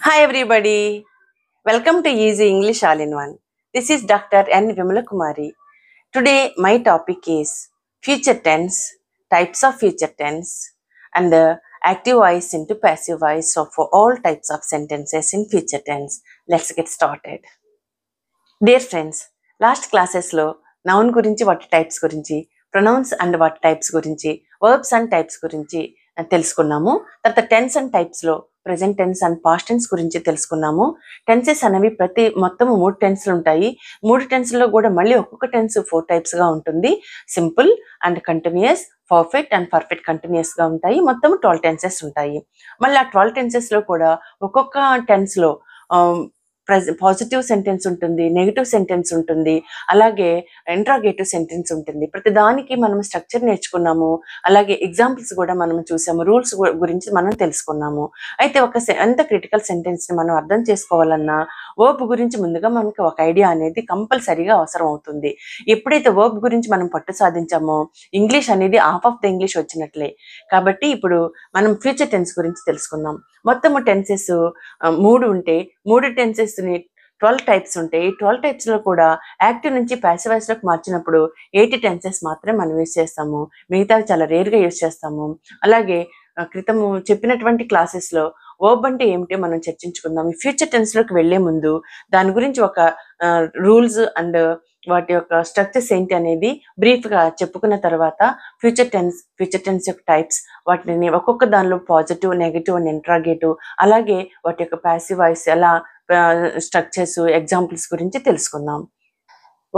Hi everybody, welcome to Easy English All in One. This is Dr. N. Vimala Kumari. Today my topic is future tense, types of future tense, and the active voice into passive voice of all types of sentences in future tense. Let's get started. Dear friends, last క్లాసెస్లో noun గురించి వాటి types గురించి, pronouns and వాటి types గురించి, verbs and types గురించి తెలుసుకున్నాము. తర్వాత tense and టైప్స్లో present tense and past tense గురించి తెలుసుకున్నాము. టెన్సెస్ అనేవి మొత్తం 3 టెన్స్లు ఉంటాయి. 3 టెన్స్లో కూడా మళ్ళీ ఒక్కొక్క టెన్స్ 4 టైప్స్గా ఉంటుంది. Simple and continuous, perfect and perfect కంటిన్యూస్గా ఉంటాయి. మొత్తం 12 టెన్సెస్ ఉంటాయి. మళ్ళీ ఆ 12 టెన్సెస్లో కూడా ఒక్కొక్క టెన్స్లో పాజిటివ్ సెంటెన్స్ ఉంటుంది, నెగిటివ్ సెంటెన్స్ ఉంటుంది, అలాగే ఇంట్రాగేటివ్ సెంటెన్స్ ఉంటుంది. ప్రతి దానికి మనం స్ట్రక్చర్ నేర్చుకున్నాము. అలాగే ఎగ్జాంపుల్స్ కూడా మనం చూసాము, రూల్స్ గురించి మనం తెలుసుకున్నాము. అయితే ఎంత క్రిటికల్ సెంటెన్స్ని మనం అర్థం చేసుకోవాలన్నా వర్బ్ గురించి ముందుగా మనకి ఒక ఐడియా అనేది కంపల్సరీగా అవసరం అవుతుంది. ఎప్పుడైతే వర్బ్ గురించి మనం పట్టు సాధించామో ఇంగ్లీష్ అనేది హాఫ్ ఆఫ్ ద ఇంగ్లీష్ వచ్చినట్లే. కాబట్టి ఇప్పుడు మనం ఫ్యూచర్ టెన్స్ గురించి తెలుసుకుందాం. మొత్తము టెన్సెస్ 3 ఉంటే 3 టెన్సెస్ని 12 టైప్స్ ఉంటాయి. 12 టైప్స్లో కూడా యాక్టివ్ నుంచి ప్యాసివ్ వాయిస్లోకి మార్చినప్పుడు 80 టెన్సెస్ మాత్రమే మనం యూజ్ చేస్తాము. మిగతావి చాలా రేర్గా యూజ్ చేస్తాము. అలాగే క్రితము చెప్పినటువంటి క్లాసెస్లో వర్బ్ అంటే ఏమిటి మనం చర్చించుకుందాం. ఈ ఫ్యూచర్ టెన్స్లోకి వెళ్లే ముందు దాని గురించి ఒక రూల్స్ అండ్ వాటి యొక్క స్ట్రక్చర్స్ ఏంటి అనేది బ్రీఫ్గా చెప్పుకున్న తర్వాత ఫ్యూచర్ టెన్స్ యొక్క టైప్స్, వాటిని ఒక్కొక్క దానిలో పాజిటివ్, నెగిటివ్ అండ్ ఇంట్రాగేటివ్, అలాగే వాటి యొక్క ప్యాసివ్ వాయిస్ ఎలా స్ట్రక్చర్స్, ఎగ్జాంపుల్స్ గురించి తెలుసుకుందాం.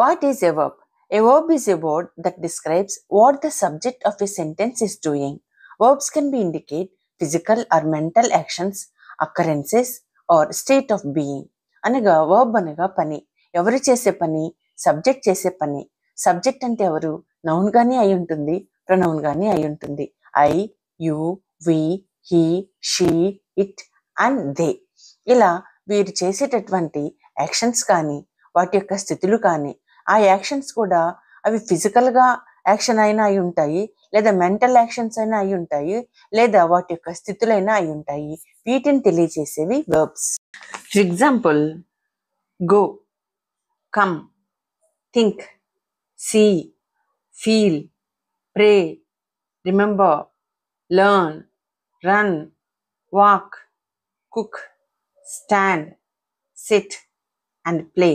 What is a verb? A verb is a word that describes what the subject of a sentence is doing. Verbs can be indicate physical or mental actions, occurrences or state of being. అనగా verb అనగా పని, ఎవరు చేసే పని, subject చేసే పని. Subject అంటే ఎవరు? నౌన్ గానీ అయి ఉంటుంది, ప్రొనౌన్ గానీ అయి ఉంటుంది. I, you, we, he, she, it and they. ఇలా వీరు చేసేటటువంటి యాక్షన్స్ కానీ, వాటి యొక్క స్థితులు కానీ, ఆ యాక్షన్స్ కూడా అవి ఫిజికల్గా యాక్షన్ అయినా అయి ఉంటాయి, లేదా మెంటల్ యాక్షన్స్ అయినా అయి ఉంటాయి, లేదా వాటి యొక్క స్థితులైనా అయి ఉంటాయి. వీటిని తెలియజేసేవి verbs. For example, go, come, think, see, feel, pray, remember, learn, run, walk, cook, stand, sit and play.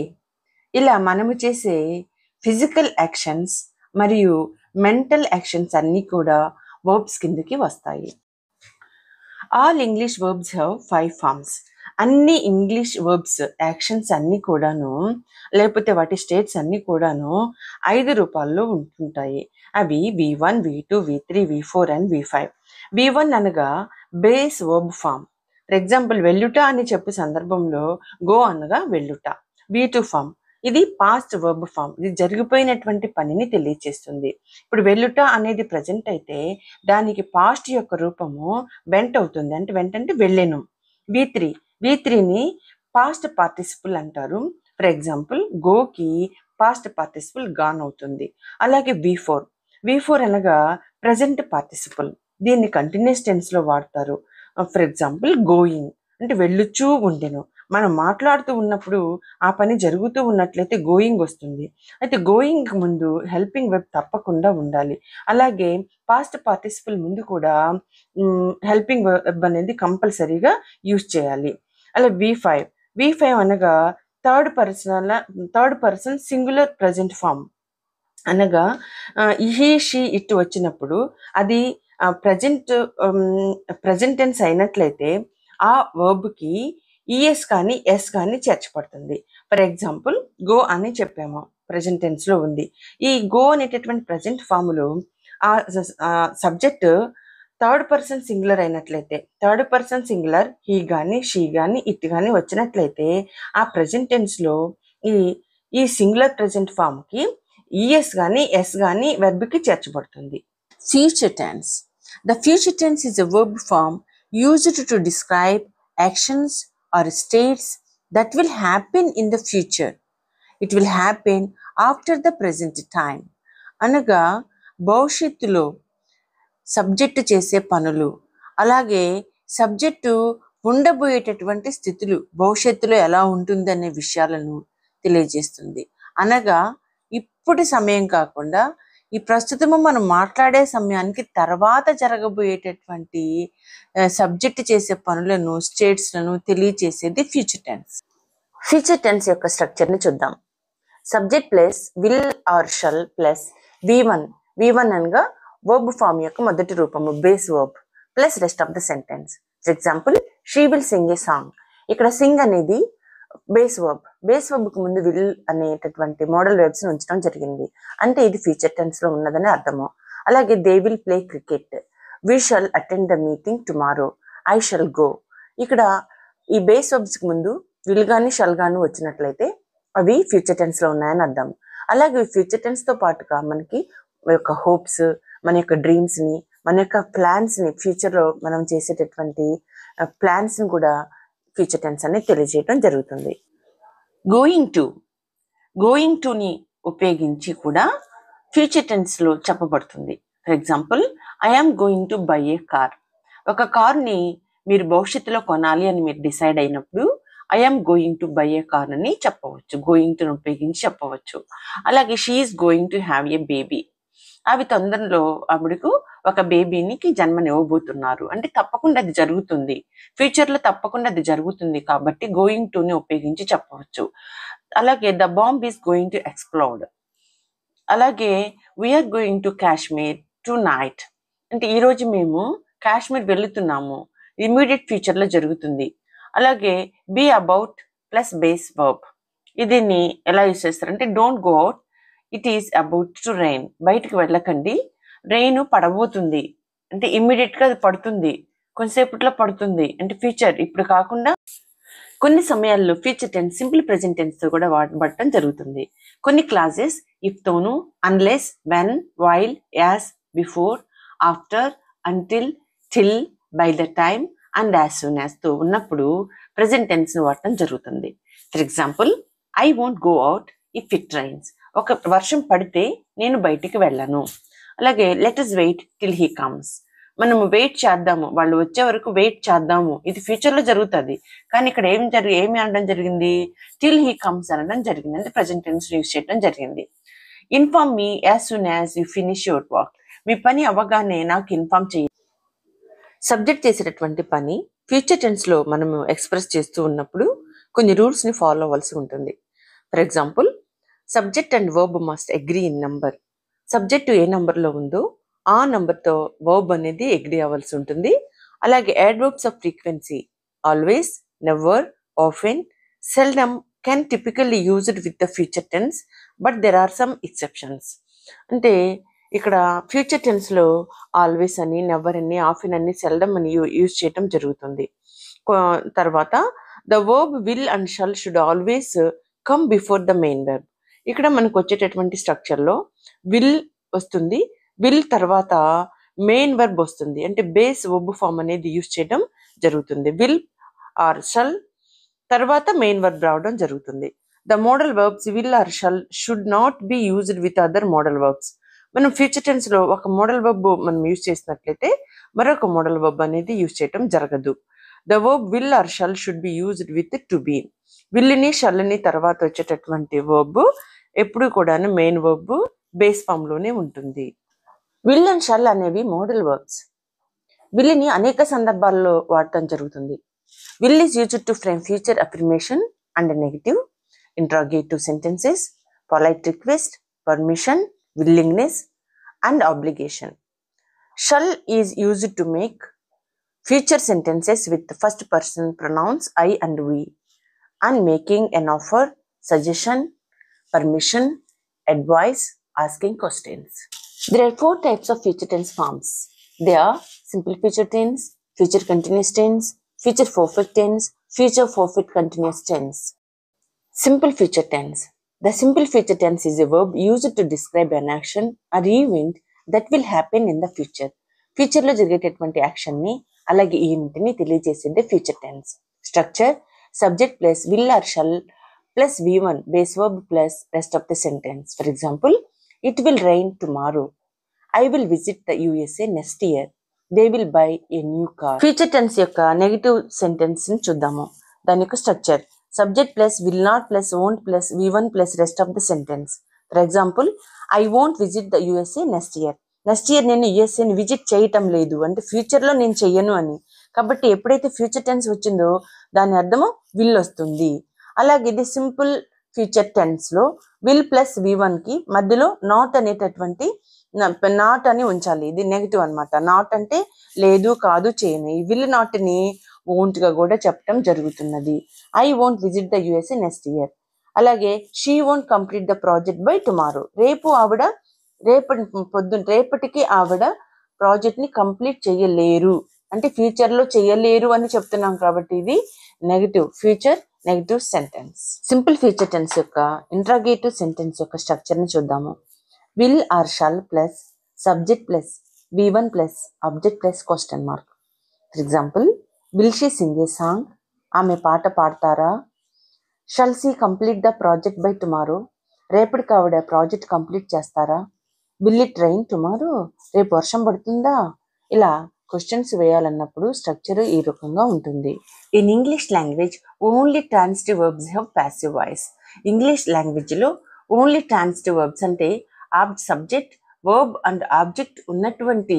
ఇలా మనము చేసే ఫిజికల్ యాక్షన్స్ మరియు మెంటల్ యాక్షన్స్ అన్నీ కూడా వర్బ్స్ కిందకి వస్తాయి. All English verbs have 5 forms. అన్ని ఇంగ్లీష్ వర్బ్స్ యాక్షన్స్ అన్నీ కూడాను, లేకపోతే వాటి స్టేట్స్ అన్నీ కూడాను 5 రూపాల్లో ఉంటుంటాయి. అవి V1, V2, V3, V4 and V5. V1 అనగా base verb form. For example, వెళ్ళుట అని చెప్పే సందర్భంలో గో అనగా వెళ్ళుట. V2 ఫామ్, ఇది పాస్ట్ వర్బ్ ఫామ్, ఇది జరిగిపోయినటువంటి పనిని తెలియచేస్తుంది. ఇప్పుడు వెళ్ళుట అనేది ప్రజెంట్ అయితే దానికి పాస్ట్ యొక్క రూపము వెంట్ అవుతుంది, అంటే వెంటంటే వెళ్ళెను. V3ని పాస్ట్ పార్టిసిపుల్ అంటారు. ఫర్ ఎగ్జాంపుల్, గోకి పాస్ట్ పార్టిసిపుల్ గాన్ అవుతుంది. అలాగే V4 అనగా ప్రజెంట్ పార్టిసిపుల్, దీన్ని కంటిన్యూస్ టెన్స్లో వాడతారు. ఫర్ ఎగ్జాంపుల్, గోయింగ్ అంటే వెళ్ళుచూ ఉండెను. మనం మాట్లాడుతూ ఉన్నప్పుడు ఆ పని జరుగుతూ ఉన్నట్లయితే గోయింగ్ వస్తుంది. అయితే గోయింగ్ ముందు హెల్పింగ్ వెబ్ తప్పకుండా ఉండాలి. అలాగే పాస్ట్ పార్టిసిపుల్ ముందు కూడా హెల్పింగ్ వెబ్ అనేది కంపల్సరీగా యూజ్ చేయాలి. అలా V5 అనగా third person singular present form. అనగా హీ, షీ, ఇట్ వచ్చినప్పుడు అది ప్రజెంట్ టెన్స్ అయినట్లయితే ఆ వర్బ్కి ఈఎస్ కానీ ఎస్ కానీ చేర్చబడుతుంది. ఫర్ ఎగ్జాంపుల్, గో అని చెప్పాము, ప్రజెంట్ టెన్స్లో ఉంది. ఈ గో అనేటటువంటి ప్రజెంట్ ఫామ్లో ఆ సబ్జెక్ట్ థర్డ్ పర్సన్ సింగులర్ అయినట్లయితే, థర్డ్ పర్సన్ సింగులర్ హీ కానీ, షీ కానీ, ఇట్ కానీ వచ్చినట్లయితే ఆ ప్రజెంట్ టెన్స్లో ఈ సింగులర్ ప్రజెంట్ ఫామ్కి ఈఎస్ కానీ ఎస్ కానీ వెర్బ్కి చేర్చబడుతుంది. Future tense. The future tense is a verb form used to describe actions or states that will happen in the future. It will happen after the present time. అనగా భవిష్యత్తులో subject చేసే పనులు, అలాగే subject ఉండబోయేటటువంటి స్థితులు భవిష్యత్తులో ఎలా ఉంటుందనే విషయాలను తెలియజేస్తుంది. అనగా ఇప్పటి సమయం కాకుండా ఈ ప్రస్తుతము మనం మాట్లాడే సమయానికి తర్వాత జరగబోయేటటువంటి సబ్జెక్ట్ చేసే పనులను స్టేట్స్లను తెలియజేసేది ఫ్యూచర్ టెన్స్. ఫ్యూచర్ టెన్స్ యొక్క స్ట్రక్చర్ని చూద్దాం. Subject plus will or shall plus V1 అనగా వర్బ్ ఫామ్ యొక్క మొదటి రూపము base verb plus rest of the sentence. For example she will sing a song. ఇక్కడ సింగ్ అనేది బేస్ వర్బ్కి ముందు విల్ అనేటటువంటి మోడల్ వర్బ్స్ ఉంచడం జరిగింది. అంటే ఇది ఫ్యూచర్ టెన్స్ లో ఉన్నదని అర్థము. అలాగే they will play cricket, we shall attend the meeting tomorrow, I shall go. ఇక్కడ ఈ బేస్ వర్బ్స్ కి ముందు విల్ గాని షల్ గాని వచ్చినట్లయితే అవి ఫ్యూచర్ టెన్స్ లో ఉన్నాయని అర్థం. అలాగే ఫ్యూచర్ టెన్స్ తో పాటుగా మనకి మన యొక్క హోప్స్, మన యొక్క డ్రీమ్స్ ని, మన యొక్క ప్లాన్స్ ని, ఫ్యూచర్ లో మనం చేసేటటువంటి ప్లాన్స్ ని కూడా ఫ్యూచర్ టెన్స్ అనేది తెలియజేయడం జరుగుతుంది. గోయింగ్ టు ని ఉపయోగించి కూడా ఫ్యూచర్ టెన్స్ లో చెప్పబడుతుంది. For example I am going to buy a car. ఒక కార్ ని మీరు భవిష్యత్తులో కొనాలి అని మీరు డిసైడ్ అయినప్పుడు I am going to buy a car అని చెప్పవచ్చు, గోయింగ్ టు ఉపయోగించి చెప్పవచ్చు. అలాగే she is going to have a baby. అవి తొందరలో ఆవిడకు ఒక బేబీనికి జన్మనివ్వబోతున్నారు అంటే తప్పకుండా అది జరుగుతుంది, ఫ్యూచర్ లో తప్పకుండా అది జరుగుతుంది కాబట్టి గోయింగ్ టు ని ఉపయోగించి చెప్పవచ్చు. అలాగే the bomb is going to explode. అలాగే we are going to Kashmir tonight అంటే ఈ రోజు మేము కాశ్మీర్ వెళ్తున్నాము, ఇమీడియట్ ఫ్యూచర్ లో జరుగుతుంది. అలాగే be about plus base verb. దీన్ని ఎలా యూస్ చేస్తారంటే don't go out, it is about to rain. బయటకు వెళ్ళకండి, రెయిన్ పడబోతుంది అంటే ఇమ్మీడియట్ గా అది పడుతుంది, కొంతసేపట్లో పడుతుంది అంటే ఫ్యూచర్, ఇప్పుడు కాకుండా. కొన్ని సమయాల్లో future tense simple present tense తో కూడా వాడబడటం జరుగుతుంది. కొన్ని క్లాసెస్ ఇఫ్ తోను, unless, when, while, as, before, after, until, till, by the time and as soon as తో ఉన్నప్పుడు ప్రెజెంట్ టెన్స్ ను వాడటం జరుగుతుంది. For example I won't go out if it rains. ఒక వర్షం పడితే నేను బయటికి వెళ్ళను. అలాగే let us wait till he comes. మనము వెయిట్ చేద్దాము, వాళ్ళు వచ్చే వరకు వెయిట్ చేద్దాము, ఇది ఫ్యూచర్ లో జరుగుతుంది. కానీ ఇక్కడ ఏమి అనడం జరిగింది, టిల్ హీ కమ్స్ అనడం జరిగింది, అంటే ప్రెజెంట్ టెన్స్ యూస్ చేయడం జరిగింది. Inform me as soon as you finish your work. మీ పని అవ్వగానే నాకు ఇన్ఫార్మ్ చేయండి. సబ్జెక్ట్ చేసేటటువంటి పని ఫ్యూచర్ టెన్స్ లో మనము ఎక్స్ప్రెస్ చేస్తూ ఉన్నప్పుడు కొన్ని రూల్స్ ని ఫాలో అవ్వాల్సి ఉంటుంది. For example subject and verb must agree in number. Subject A number లో ఉందో ఆ నంబర్ తో వర్బ్ అనేది అగ్రీ అవ్వాల్సి ఉంటుంది. అలాగే adverbs of frequency always, never, often, seldom can typically used with the future tense but there are some exceptions. అంటే ఇక్కడ ఫ్యూచర్ టెన్స్ లో ఆల్వేస్ అని, నెవర్ అని, ఆఫెన్ అని, సెల్డమ్ అని యూజ్ చేయటం జరుగుతుంది. తర్వాత the verb will and shall should always come before the main verb. ఇక్కడ మనకు వచ్చేటటువంటి స్ట్రక్చర్ లో విల్ వస్తుంది, విల్ తర్వాత మెయిన్ వెర్బ్ వస్తుంది, అంటే బేస్ వర్బ్ ఫామ్ అనేది యూజ్ చేయడం జరుగుతుంది. విల్ ఆర్ షల్ తర్వాత మెయిన్ వెర్బ్ రావడం జరుగుతుంది. The modal verbs will or shall should not be used with other modal verbs. మనం ఫ్యూచర్ టెన్స్ లో ఒక మోడల్ వర్బ్ మనం యూజ్ చేసినట్లయితే మరొక మోడల్ వర్బ్ అనేది యూజ్ చేయడం జరగదు. The verb will or shall should be used with to be. విల్ని షల్ని తర్వాత వచ్చేటటువంటి వర్బ్ ఎప్పుడు కూడాను మెయిన్ వర్బ్ బేస్ ఫామ్ లోనే ఉంటుంది. విల్ అండ్ షల్ అనేవి మోడల్ వర్బ్స్. విల్ని అనేక సందర్భాల్లో వాడటం జరుగుతుంది. Will is used to frame future affirmation and negative, interrogative sentences, polite request, permission, willingness and obligation. Shall is used to make future sentences with the first person pronouns I and we and making an offer, suggestion, permission, advice, asking questions. There are 4 types of future tense forms. They are simple future tense, future continuous tense, future perfect tense, future perfect continuous tense. Simple future tense. The simple future tense is a verb used to describe an action or event that will happen in the future. Future లో జరిగేటటువంటి action ని అలాగే event ని తెలియజేసేది future tense. Structure subject plus will or shall plus V1 base verb plus rest of the sentence. For example it will rain tomorrow, I will visit the USA next year, they will buy a new car. Future tense యొక్క negative sentence ని చూద్దాము. దాని యొక్క structure subject plus will not plus won't plus V1 plus rest of the sentence. For example, I won't visit the USA next year. Next year నేను యుఎస్ఏని visit చేయటం లేదు అంటే future లో నేను చెయ్యను అని. కాబట్టి ఎప్పుడైతే ఫ్యూచర్ టెన్స్ వచ్చిందో దాని అర్థము విల్ వస్తుంది. అలాగే ఇది సింపుల్ ఫ్యూచర్ టెన్స్ లో విల్ ప్లస్ V1 కి మధ్యలో నాట్ అనేటటువంటి నాట్ అని ఉంచాలి. ఇది నెగిటివ్ అనమాట. నాట్ అంటే లేదు, కాదు, చేయను. ఈ విల్ నాట్ ని వోంట్ గా కూడా చెప్పడం జరుగుతున్నది. I won't visit the USA next year. అలాగే she won't complete the project by tomorrow. రేపటికి ఆవిడ ప్రాజెక్ట్ ని కంప్లీట్ చేయలేరు అంటే ఫ్యూచర్ లో చేయలేరు అని చెప్తున్నాం కాబట్టి ఇది negative future negative sentence. Simple future tense యొక్క ఇంట్రాగేటివ్ సెంటెన్స్ యొక్క స్ట్రక్చర్ ని చూద్దాము. Will or shall plus subject plus V1 plus object plus question mark. For example, will she sing a song. ఆమె పాట పాడతారా. Shall she complete the project by tomorrow. రేపటికి ఆవిడ project complete చేస్తారా. Will it rain tomorrow. రేపు వర్షం పడుతుందా. ఇలా క్వశ్చన్స్ వేయాలన్నప్పుడు స్ట్రక్చర్ ఈ రకంగా ఉంటుంది. In English language only transitive verbs have passive voice. English language లో ఓన్లీ ట్రాన్సిటివ్ వర్బ్స్ అంటే సబ్జెక్ట్ వర్బ్ అండ్ ఆబ్జెక్ట్ ఉన్నటువంటి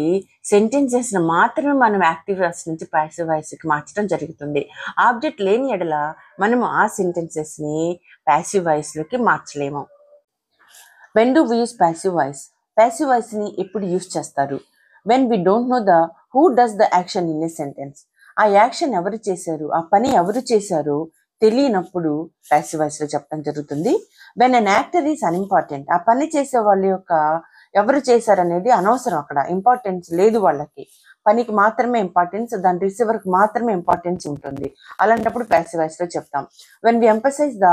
సెంటెన్సెస్ మాత్రమే మనం యాక్టివ్ వాయిస్ నుంచి ప్యాసివ్ వాయిస్ కి మార్చడం జరుగుతుంది. ఆబ్జెక్ట్ లేని ఎడల మనము ఆ సెంటెన్సెస్ ని ప్యాసివ్ వాయిస్ లోకి మార్చలేము. When do we use passive voice. Passive voice ని ఎప్పుడు యూస్ చేస్తారు. When we don't know the who does the action in a sentence. ఆ యాక్షన్ ఎవరు చేశారు, ఆ పని ఎవరు చేశారు తెలియనప్పుడు ప్యాసివ్ వాయిస్ లో చెప్పడం జరుగుతుంది. When an actor is unimportant. ఆ పని చేసే వాళ్ళ యొక్క ఎవరు చేశారనేది అనవసరం, అక్కడ ఇంపార్టెన్స్ లేదు వాళ్ళకి. పనికి మాత్రమే ఇంపార్టెన్స్, దాని రిసీవర్ కి మాత్రమే ఇంపార్టెన్స్ ఉంటుంది. అలాంటప్పుడు ప్యాసివ్ వాయిస్ లో చెప్తాం. When we emphasize the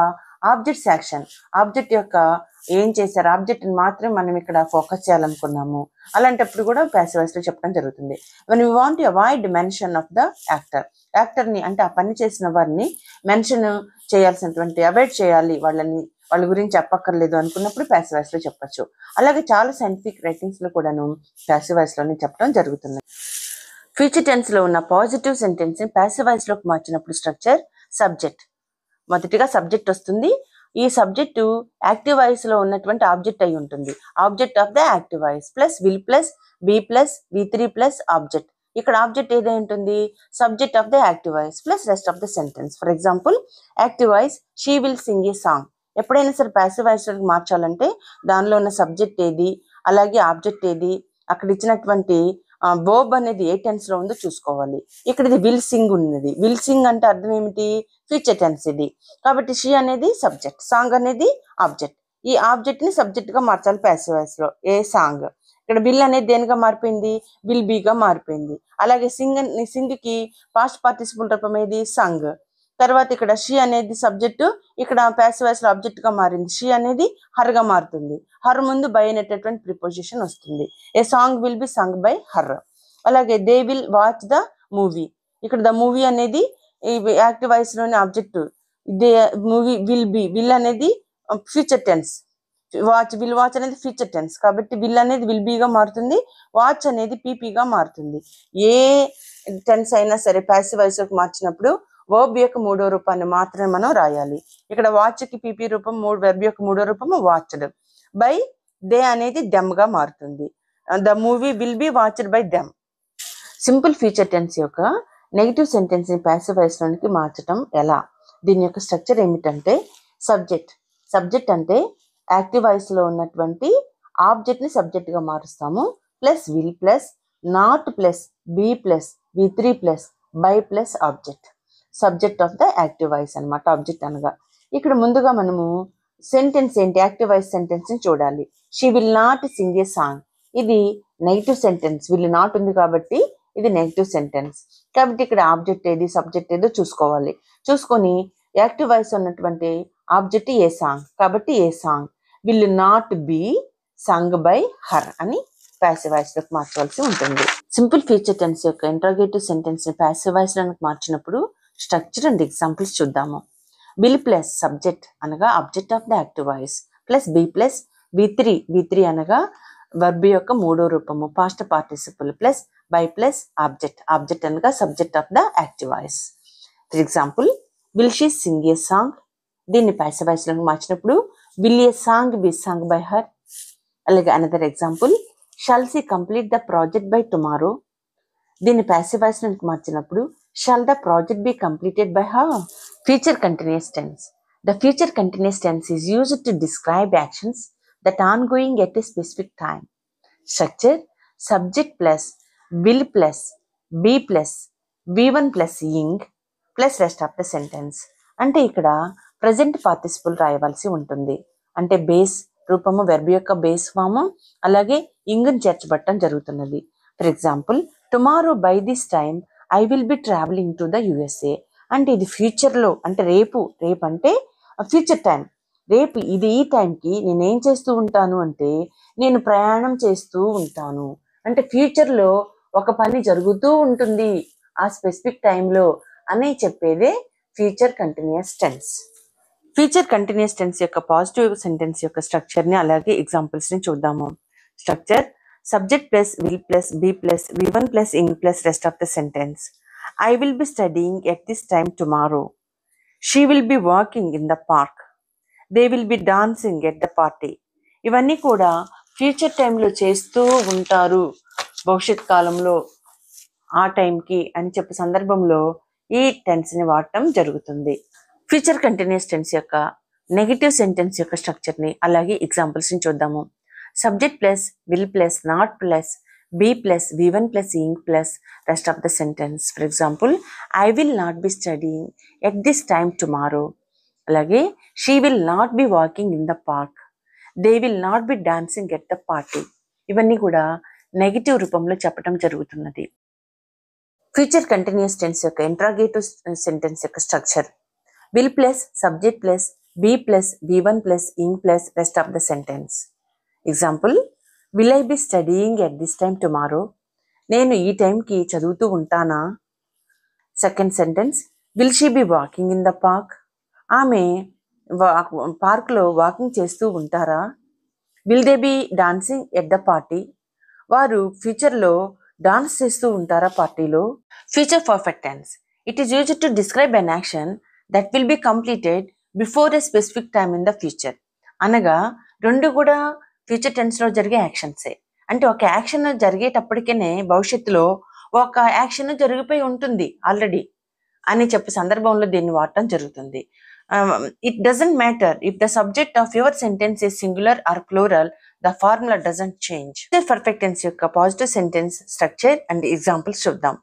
object's action. Object యొక్క ఏం చేశారు, ఆబ్జెక్ట్ ని మాత్రమే మనం ఇక్కడ ఫోకస్ చేయాలనుకున్నాము. అలాంటప్పుడు కూడా ప్యాసివ్ వాయిస్ లో చెప్పడం జరుగుతుంది. When we want to avoid mention of the actor. Actor ని అంటే ఆ పని చేసిన వారిని మెన్షన్ చేయాల్సినటువంటి అవాయిడ్ చేయాలి, వాళ్ళ గురించి చెప్పక్కర్లేదు అనుకున్నప్పుడు ప్యాసివ్ వాయిస్ లో చెప్పచ్చు. అలాగే చాలా సైంటిఫిక్ రైటింగ్స్ లో కూడాను ప్యాసివ్ వాయిస్ లోనే చెప్పడం జరుగుతుంది. ఫ్యూచర్ టెన్స్ లో ఉన్న పాజిటివ్ సెంటెన్స్ ని ప్యాసివ్ వాయిస్ లోకి మార్చినప్పుడు స్ట్రక్చర్ సబ్జెక్ట్. మొదటిగా సబ్జెక్ట్ వస్తుంది. ఈ సబ్జెక్టు యాక్టివ్ వాయిస్ లో ఉన్నటువంటి ఆబ్జెక్ట్ అయి ఉంటుంది. Object of the active voice plus will plus be plus V3 plus object. ఇక్కడ ఆబ్జెక్ట్ ఏదై ఉంటుంది, subject of the active voice plus rest of the sentence. For example, active voice she will sing a song. ఎప్పుడైనా సరే passive voice లోకి మార్చాలంటే దానిలో ఉన్న subject ఏది, అలాగే ఆబ్జెక్ట్ ఏది, అక్కడ ఇచ్చినటువంటి వర్బ్ అనేది ఏ టెన్స్ లో ఉందో చూసుకోవాలి. ఇక్కడ ఇది విల్ సింగ్ ఉన్నది. విల్ సింగ్ అంటే అర్థం ఏమిటి, ఫ్యూచర్ టెన్స్ ఇది. కాబట్టి షీ అనేది సబ్జెక్ట్, సాంగ్ అనేది ఆబ్జెక్ట్. ఈ ఆబ్జెక్ట్ ని సబ్జెక్ట్ గా మార్చాలి ప్యాసివ్ వాయిస్ లో. ఏ సాంగ్. ఇక్కడ విల్ అనేది దేనిగా మారిపోయింది, విల్ బీ గా మారిపోయింది. అలాగే సింగ్ కి పాస్ట్ పార్టిసిపుల్ రూపం ఏది, సంగ్. తర్వాత ఇక్కడ షీ అనేది సబ్జెక్టు, ఇక్కడ ప్యాసివ్ వాయిస్ లో ఆబ్జెక్ట్ గా మారింది. షీ అనేది హర్ గా మారుతుంది. హర్ ముందు బై అనేటటువంటి ప్రిపోజిషన్ వస్తుంది. A song will be sung by her. అలాగే they will watch the movie. ఇక్కడ ద మూవీ అనేది యాక్టివ్ వాయిస్ లోని ఆబ్జెక్ట్. దే మూవీ విల్ అనేది ఫ్యూచర్ టెన్స్. విల్ వాచ్ అనేది ఫ్యూచర్ టెన్స్ కాబట్టి విల్ అనేది విల్ బీగా మారుతుంది. వాచ్ అనేది పీపీగా మారుతుంది. ఏ టెన్స్ అయినా సరే ప్యాసివ్ వాయిస్ లోకి మార్చినప్పుడు వర్బ్ యొక్క మూడో రూపాన్ని మాత్రమే మనం రాయాలి. ఇక్కడ వాచ్ కి పీపీ రూపం, వెర్బ్ యొక్క మూడో రూపము వాచ్డ్. బై దే అనేది దెమ్ గా మారుతుంది. The movie will be watched by them. Simple future tense యొక్క నెగిటివ్ సెంటెన్స్ ని ప్యాసివ్ వాయిస్ లోనికి మార్చడం ఎలా? దీని యొక్క స్ట్రక్చర్ ఏమిటంటే సబ్జెక్ట్ అంటే యాక్టివ్ వాయిస్ లో ఉన్నటువంటి ఆబ్జెక్ట్ ని సబ్జెక్ట్ గా మారుస్తాము. Plus will plus not plus be plus V3 plus by plus object. Subject of the active voice అనమాట ఆబ్జెక్ట్ అనగా. ఇక్కడ ముందుగా మనము సెంటెన్స్ ఏంటి, యాక్టివ్ వాయిస్ సెంటెన్స్ ని చూడాలి. She will not Singh a song. ఇది నెగిటివ్ సెంటెన్స్. విల్ నాట్ ఉంది కాబట్టి ఇది నెగిటివ్ సెంటెన్స్. కాబట్టి ఇక్కడ ఆబ్జెక్ట్ ఏది, సబ్జెక్ట్ ఏదో చూసుకోవాలి. చూసుకొని యాక్టివ్ వాయిస్ ఉన్నటువంటి ఆబ్జెక్ట్ ఏ సాంగ్ కాబట్టి a song. Will not be sung by her అని ప్యాసివ్ వాయిస్ లోకి మార్చవలసి ఉంటుంది. సింపుల్ ఫ్యూచర్ టెన్స్ యొక్క ఇంట్రాగేటివ్ సెంటెన్స్ ని ప్యాసివ్ వాయిస్ లోకి మార్చినప్పుడు స్ట్రక్చర్ అండ్ ఎగ్జాంపుల్స్ చూద్దాము. విల్ ప్లస్ సబ్జెక్ట్ అనగా object of the active voice plus be plus V3 అనగా వర్బ్ యొక్క మూడో రూపము past participle plus by plus object. Object అనగా subject of the active voice. For example, will she sing a song? దీన్ని passive voice లోకి మార్చినప్పుడు will a song be song by her. అలాగే another example, shall she complete the project by tomorrow? దీన్ని passive voice లోకి మార్చినప్పుడు shall the project be completed by her. Future continuous tense. The future continuous tense is used to describe actions that are ongoing at a specific time. Structure: subject plus will plus be plus v1 plus ing plus rest of the sentence. అంటే ఇక్కడ present participle రాయవలసి ఉంటుంది. అంటే base రూపము verb యొక్క base form అలాగే ఇంగ్ని చేర్చబట్టడం జరుగుతున్నది. For example, tomorrow by this time I will be travelling to the USA. అంటే ఇది ఫ్యూచర్లో, అంటే రేపు అంటే ఫ్యూచర్ టైం. రేపు ఈ టైంకి నేనేం చేస్తూ ఉంటాను అంటే నేను ప్రయాణం చేస్తూ ఉంటాను. అంటే ఫ్యూచర్లో ఒక పని జరుగుతూ ఉంటుంది ఆ స్పెసిఫిక్ టైంలో అని చెప్పేదే future continuous tense. Future continuous tense యొక్క పాజిటివ్ సెంటెన్స్ యొక్క స్ట్రక్చర్ని అలాగే ఎగ్జాంపుల్స్ని చూద్దాము. Structure: subject plus will plus be plus v1 plus ing plus rest of the sentence. I will be studying at this time tomorrow. She will be walking in the park. They will be dancing at the party. ఇవన్నీ కూడా future టైంలో చేస్తూ ఉంటారు భవిష్యత్ కాలంలో ఆ టైంకి అని చెప్పే సందర్భంలో ఈ టెన్స్ని వాడటం జరుగుతుంది. ఫ్యూచర్ కంటిన్యూస్ టెన్స్ యొక్క నెగటివ్ సెంటెన్స్ యొక్క స్ట్రక్చర్ని అలాగే ఎగ్జాంపుల్స్ని చూద్దాము. Subject plus will plus not plus be plus v1 plus ing plus rest of the sentence. For example, I will not be studying at this time tomorrow. Alage, she will not be walking in the park. They will not be dancing at the party. ఇవన్నీ కూడా negative రూపంలో చెప్పడం జరుగుతున్నది. Future continuous tense యొక్క interrogative sentence యొక్క structure: will plus subject plus be plus v1 plus ing plus rest of the sentence. Example, will I be studying at this time tomorrow? నేను ఈ టైంకి చదువుతూ ఉంటానా? Second sentence, will she be walking in the park? ఆమె పార్క్లో walking చేస్తూ ఉంటారా? Will they be dancing at the party? వారు ఫ్యూచర్లో డాన్స్ చేస్తూ ఉంటారా పార్టీలో? Future perfect tense. It is used to describe an action that will be completed before a specific time in the future. అనగా రెండు కూడా ఫ్యూచర్ టెన్స్లో జరిగే యాక్షన్సే. అంటే ఒక యాక్షన్ జరిగేటప్పటికనే భవిష్యత్తులో ఒక యాక్షన్ జరిగిపోయి ఉంటుంది ఆల్రెడీ అని చెప్పే సందర్భంలో దీన్ని వాడటం జరుగుతుంది. It doesn't matter if the subject of your sentence is singular or plural, the formula doesn't change. Perfect tense యొక్క positive sentence structure and examples చూద్దాం.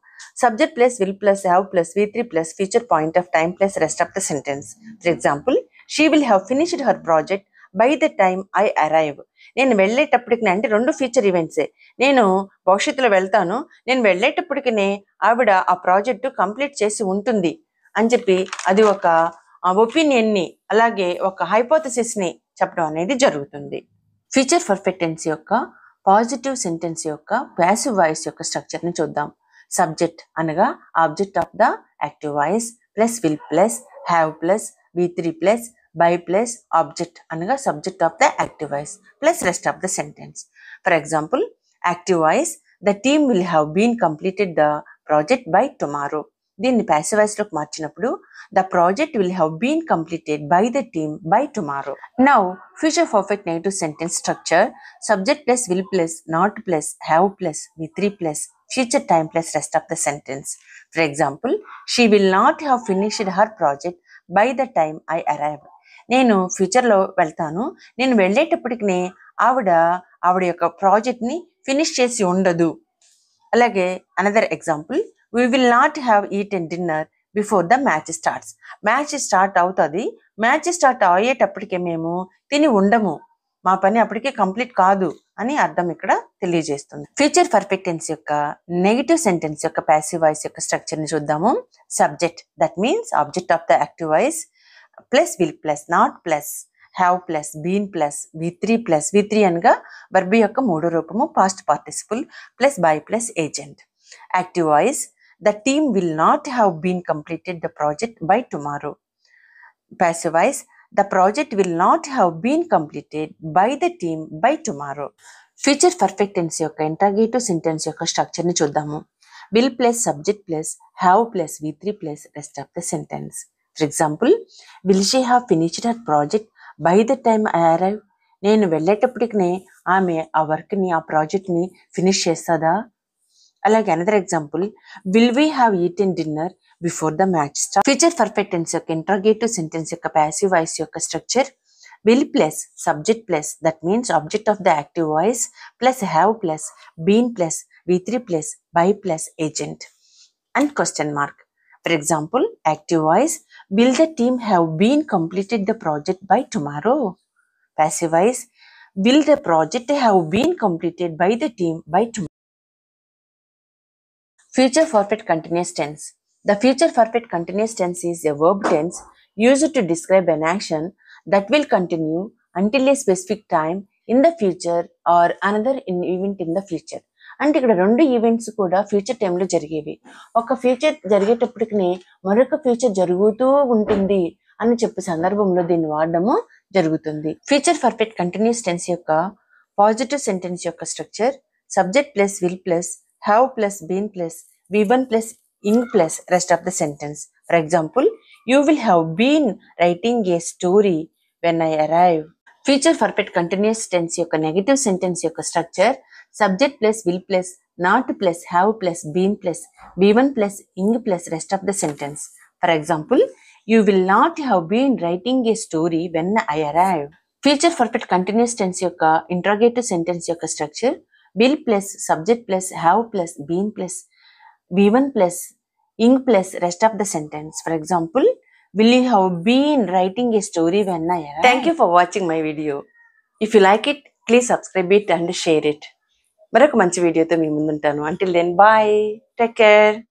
Subject plus will plus have plus v3 plus future point of time plus rest of the sentence. For example, she will have finished her project by the time I arrive. నేను వెళ్ళేటప్పటికి, అంటే రెండు future ఈవెంట్సే. నేను భవిష్యత్తులో వెళ్తాను, నేను వెళ్ళేటప్పటికినే ఆవిడ ఆ ప్రాజెక్టు కంప్లీట్ చేసి ఉంటుంది అని చెప్పి అది ఒక ఒపీనియన్ని అలాగే ఒక హైపోథసిస్ని చెప్పడం అనేది జరుగుతుంది. ఫ్యూచర్ పర్ఫెక్ట్ టెన్స్ యొక్క పాజిటివ్ సెంటెన్స్ యొక్క ప్యాసివ్ వాయిస్ యొక్క స్ట్రక్చర్ని చూద్దాం. సబ్జెక్ట్ అనగా object of the active voice plus will plus have plus v3 plus by plus object అనగా subject of the active voice plus rest of the sentence. For example, active voice, the team will have been completed the project by tomorrow. దీన్ని passive voice లోకి మార్చినప్పుడు the project will have been completed by the team by tomorrow. Now, future perfect negative sentence structure: subject plus will plus not plus have plus v3 plus future time plus rest of the sentence. For example, she will not have finished her project by the time I arrive. నేను ఫ్యూచర్లో వెళ్తాను, నేను వెళ్ళేటప్పటికి ఆవిడ యొక్క ప్రాజెక్ట్ని finish చేసి ఉండదు. అలాగే another example, we will not have eaten dinner before the match starts. Match start అవుతుంది, మ్యాచ్ స్టార్ట్ అయ్యేటప్పటికే మేము తిని ఉండము, మా పని అప్పటికే కంప్లీట్ కాదు అని అర్థం ఇక్కడ తెలియజేస్తుంది. ఫ్యూచర్ పర్ఫెక్ట్ టెన్స్ యొక్క నెగటివ్ సెంటెన్స్ యొక్క ప్యాసివ్ వాయిస్ యొక్క స్ట్రక్చర్ని చూద్దాము. Subject, that means object of the active voice plus will plus not plus have plus been plus v3 అనగా వర్బ్ యొక్క మూడో రూపము past participle plus by plus agent. Active voice, the team will not have been completed the project by tomorrow. Passive voice, the project will not have been completed by the team by tomorrow. Future perfect tense యొక్క interrogative sentence యొక్క స్ట్రక్చర్ని చూద్దాము. Will plus subject plus have plus V3 plus rest of the sentence. For example, will she have finished her project by the time I arrive. నేను వెళ్ళేటప్పటికి ఆమె ఆ వర్క్ని, ఆ ప్రాజెక్ట్ని ఫినిష్ చేస్తుందా? అలాగే another example, will we have eaten dinner before the match start. Future perfect tense యొక్క ఇంట్రాగేటివ్ సెంటెన్స్ యొక్క ప్యాసివ్ వాయిస్ యొక్క structure will plus subject plus, that means object of the active voice, plus have plus been plus V3 plus by plus agent and question mark. For example, active voice, will the team have been completed the project by tomorrow? Passive voice, will the project have been completed by the team by tomorrow? Future perfect continuous tense. The future perfect continuous tense is a verb tense used to describe an action that will continue until a specific time in the future or another event in the future. అంటే ఇక్కడ రెండు events కూడా future టైంలో జరిగేవి. ఒక future జరిగేటప్పటికి మరొక future జరుగుతూ ఉంటుంది అని చెప్పే సందర్భంలో దీన్ని వాడడము జరుగుతుంది. ఫ్యూచర్ పర్ఫెక్ట్ కంటిన్యూస్ టెన్స్ యొక్క పాజిటివ్ సెంటెన్స్ యొక్క structure subject plus will plus have plus been plus V1 plus ing plus rest of the sentence. For example, you will have been writing a story when I arrive. Future perfect continuous tense యొక్క negative sentence యొక్క structure subject plus will plus not plus have plus been plus V1 plus ing plus rest of the sentence. For example, you will not have been writing a story when I arrive. Future perfect continuous tense యొక్క interrogative sentence యొక్క structure will plus subject plus have plus been plus V1 plus ing plus rest of the sentence. For example, will you have been writing a story when I arrived? Thank you for watching my video. If you like it, please subscribe it and share it. మరొక మంచి వీడియోతో మీ ముందుంటాను. Until then, bye. Take care.